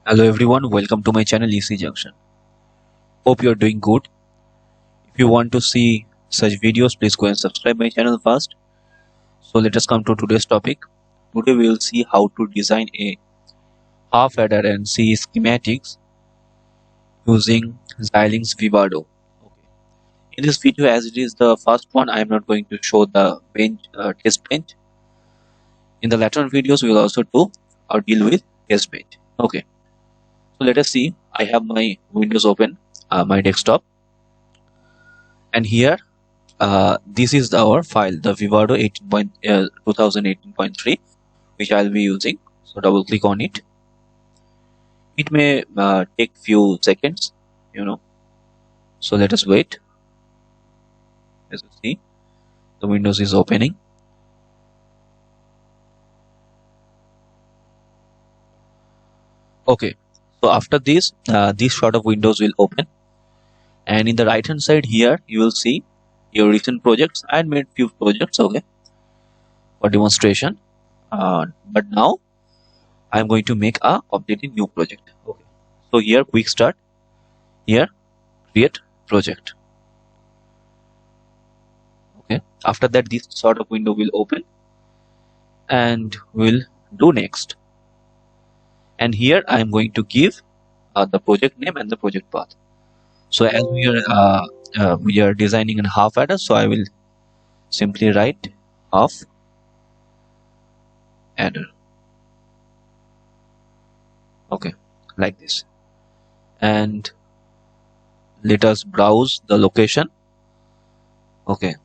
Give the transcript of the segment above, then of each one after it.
Hello everyone, welcome to my channel EC Junction. Hope you are doing good. If you want to see such videos, please go and subscribe my channel first. So let us come to today's topic. Today we will see how to design a half adder and see schematics using Xilinx Vivado. Okay. In this video, as it is the first one, I am not going to show the test bench. In the later videos, we will also do or deal with test bench. Okay. So let us see. I have my Windows open, my desktop, and here this is our file, the Vivado 2018.3, which I'll be using. So double click on it. It may take few seconds, so let us wait. As you see, the Windows is opening. Okay, so after this sort of windows will open, and in the right hand side here you will see your recent projects. I had made few projects, okay, for demonstration, but now I am going to make a completely new project. Okay, so here quick start, here create project. Okay, after that this sort of window will open and we'll do next, and here I am going to give the project name and the project path. So as we are designing in half adder, so I will simply write half adder. Okay, like this, and let us browse the location. Okay,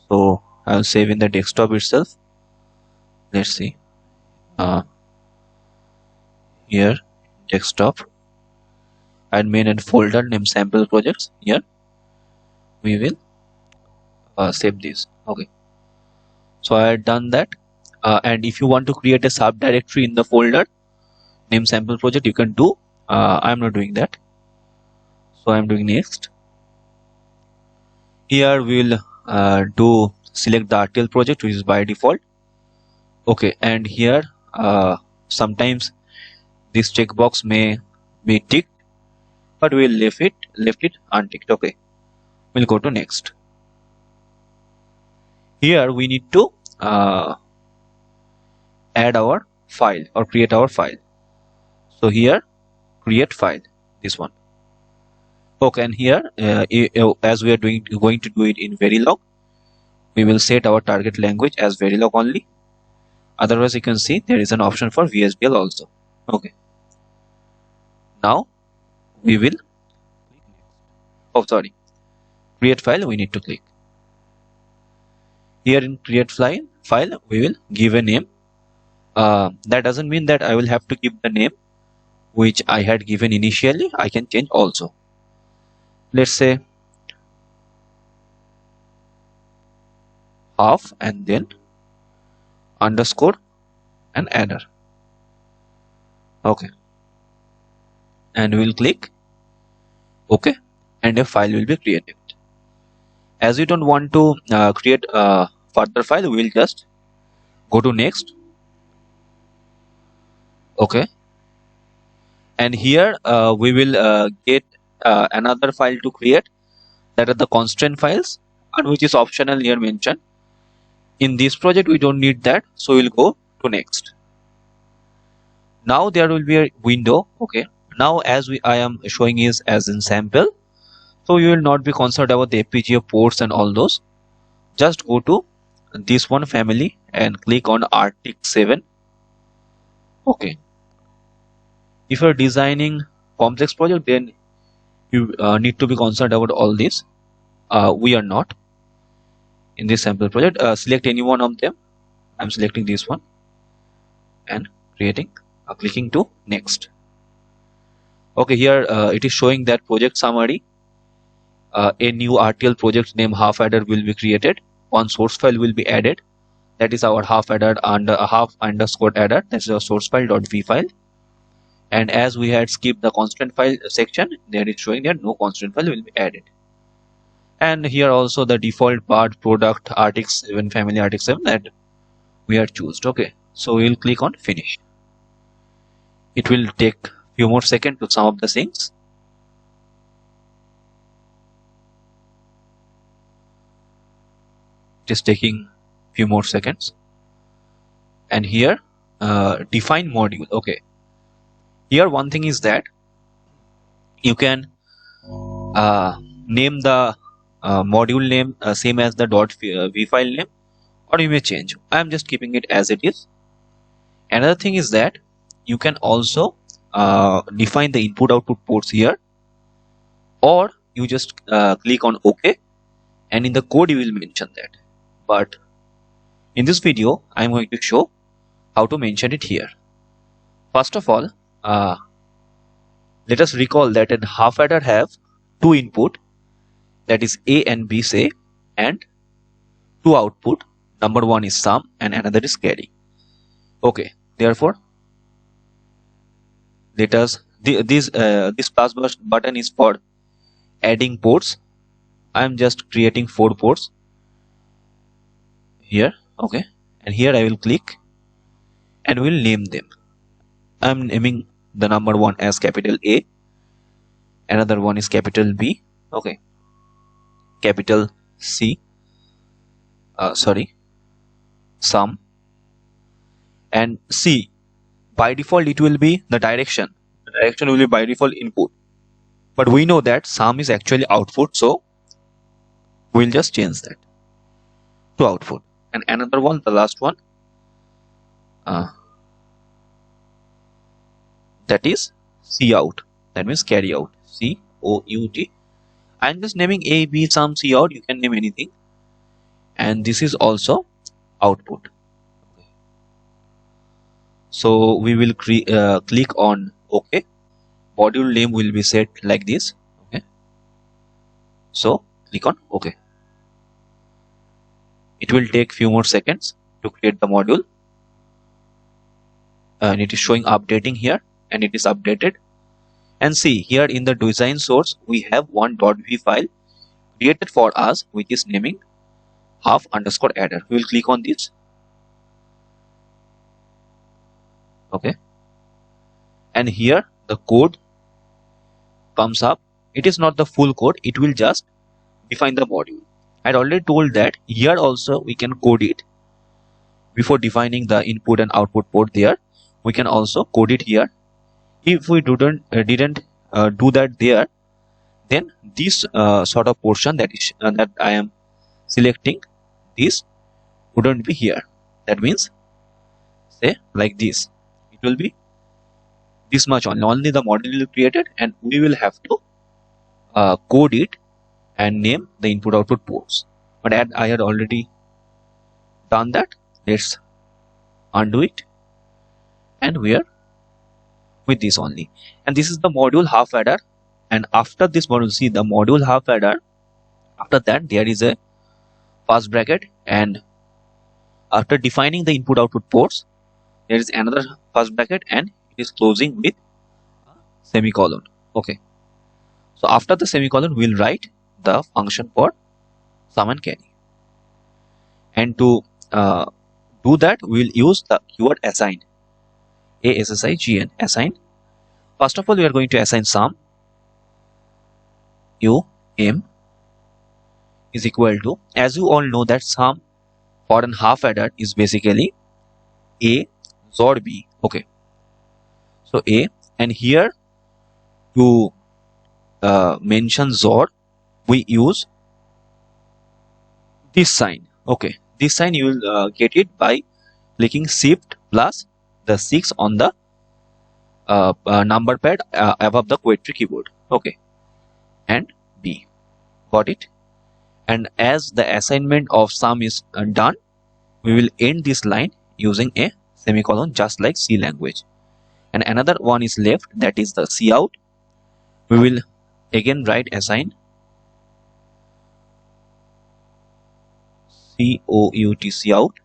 so I'll save in the desktop itself. Let's see, here desktop, admin and folder name sample projects. Here we will save this. Okay, so I had done that, and if you want to create a subdirectory in the folder name sample project, you can do. I'm not doing that, so I'm doing next. Here we'll do select the RTL project, which is by default. Okay, and here sometimes this checkbox may be ticked, but we'll leave it unticked. Okay, we'll go to next. Here we need to add our file or create our file. So here create file, this one. Okay, and here as we are going to do it in Verilog, we will set our target language as Verilog only. Otherwise you can see there is an option for VHDL also. Okay, now we will create file. We need to click here in create file. We will give a name. That doesn't mean that I will have to give the name which I had given initially. I can change also. Let's say half and then underscore and adder. Okay, and we'll click OK, and a file will be created. As we don't want to create a further file, we will just go to next. Okay, and here we will get another file to create, that are the constraint files, and which is optional here mentioned. In this project we don't need that, so we'll go to next. Now there will be a window. Okay, now as I am showing is as in sample, so you will not be concerned about the FPGA ports and all those. Just go to this one family and click on Arctic 7. Okay, if you are designing complex project, then you need to be concerned about all this. We are not in this sample project. Select any one of them. I'm selecting this one and creating, clicking to next. Okay, here it is showing that project summary. A new RTL project name half adder will be created. One source file will be added. That is our half adder under half underscore adder. That's our source file.v file. And as we had skipped the constant file section, there is showing that no constant file will be added. And here also the default part product Arctic 7 family Arctic 7 that we are chosen. Okay, so we'll click on finish. It will take few more seconds to sum up the things. It is taking few more seconds. And here define module. Okay, here one thing is that you can name the module name same as the .v file name, or you may change. I am just keeping it as it is. Another thing is that you can also define the input output ports here, or you just click on OK, and in the code you will mention that. But in this video I am going to show how to mention it here. First of all, let us recall that a half adder have two input, that is A and B say, and two output. Number one is sum and another is carry. Okay, therefore let us this plus button is for adding ports. I am just creating 4 ports here. Okay, and here I will click and will name them. I am naming the number one as capital A, another one is capital B, okay, capital C, sum, and C by default it will be the direction. The direction will be by default input, but we know that sum is actually output, so we'll just change that to output. And another one, the last one, that is C out, that means carry out, COUT. I'm just naming A, B, sum, C out, you can name anything. And this is also output. So we will click on OK. Module name will be set like this. Okay, so click on OK. It will take few more seconds to create the module, and it is showing updating here, and it is updated. And see, here in the design source we have one .v file created for us, which is naming half_adder. We will click on this. Okay, and here the code comes up. It is not the full code, it will just define the module. I had already told that here also we can code it. Before defining the input and output port there, we can also code it here. If we didn't do that there, then this sort of portion that is that I am selecting, this wouldn't be here. That means, say like this, it will be this much only the module will be created, and we will have to code it and name the input output ports. But I had already done that. Let's undo it, and we are with this only. And this is the module half adder. And after this module, see the module half adder, after that there is a first bracket, and after defining the input output ports there is another first bracket, and it is closing with semicolon. Okay, so after the semicolon we'll write the function for sum and carry. And to do that we'll use the keyword assign, ASSIGN, assign. First of all we are going to assign sum UM is equal to, as you all know that sum for an half adder is basically A XOR B. Okay, so A, and here to mention XOR we use this sign. Okay, this sign you will get it by clicking shift plus the 6 on the number pad above the query keyboard. Okay, and B, got it. And as the assignment of sum is done, we will end this line using a semicolon, just like C language. And another one is left, that is the C out. We will again write assign COUT, C out.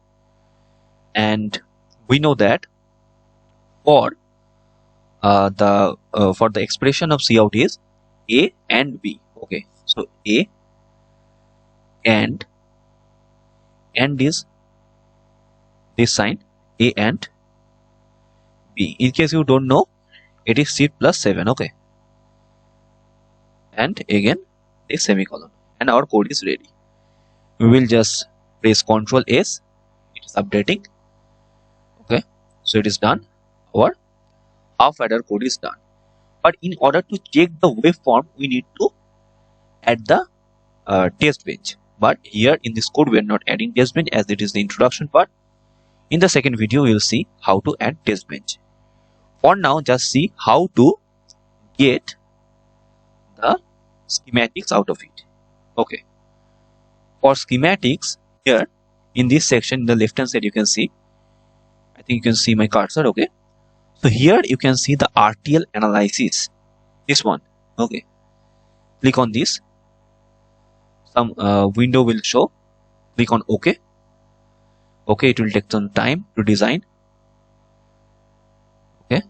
And we know that for the expression of C out is A and B. Okay, so A and is this sign, A and B. In case you don't know, it is shift plus 7. Okay, and again a semicolon, and our code is ready. We will just press Ctrl S. It is updating. Okay, so it is done. Our half adder code is done. But in order to check the waveform, we need to add the test bench. But here in this code, we are not adding test bench, as it is the introduction part. In the second video, we will see how to add test bench. For now, just see how to get the schematics out of it. Okay, for schematics, here in this section, in the left hand side, you can see, I think you can see my cursor. Okay, so here you can see the RTL analysis, this one. Okay, click on this, some window will show. Click on OK. Okay, it will take some time to design. Okay,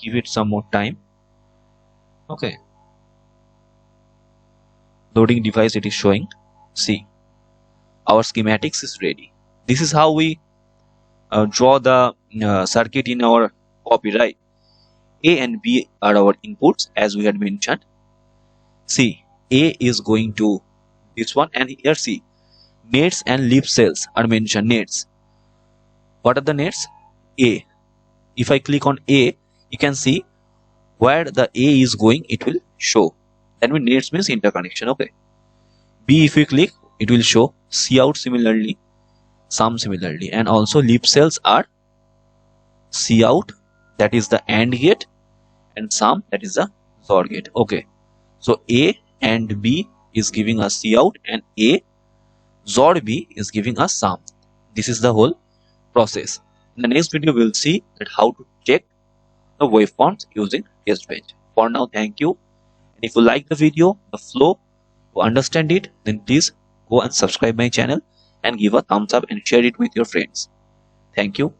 give it some more time. Okay, loading device, it is showing. See, our schematics is ready. This is how we draw the circuit in our copyright. A and B are our inputs, as we had mentioned. See, A is going to this one, and here see, nets and leaf cells are mentioned. Nets, what are the nets? A. If I click on A, you can see where the A is going, it will show. That means nets means interconnection. Okay, B, if you click, it will show C out similarly, sum similarly, and also leaf cells are C out, that is the AND gate, and sum, that is the XOR gate. Okay, so A and B is giving us C out, and A XOR B is giving us sum. This is the whole process. In the next video, we will see that how to check the waveforms using test bench. For now, thank you. And if you like the video, the flow, to understand it, then please go and subscribe my channel and give a thumbs up and share it with your friends. Thank you.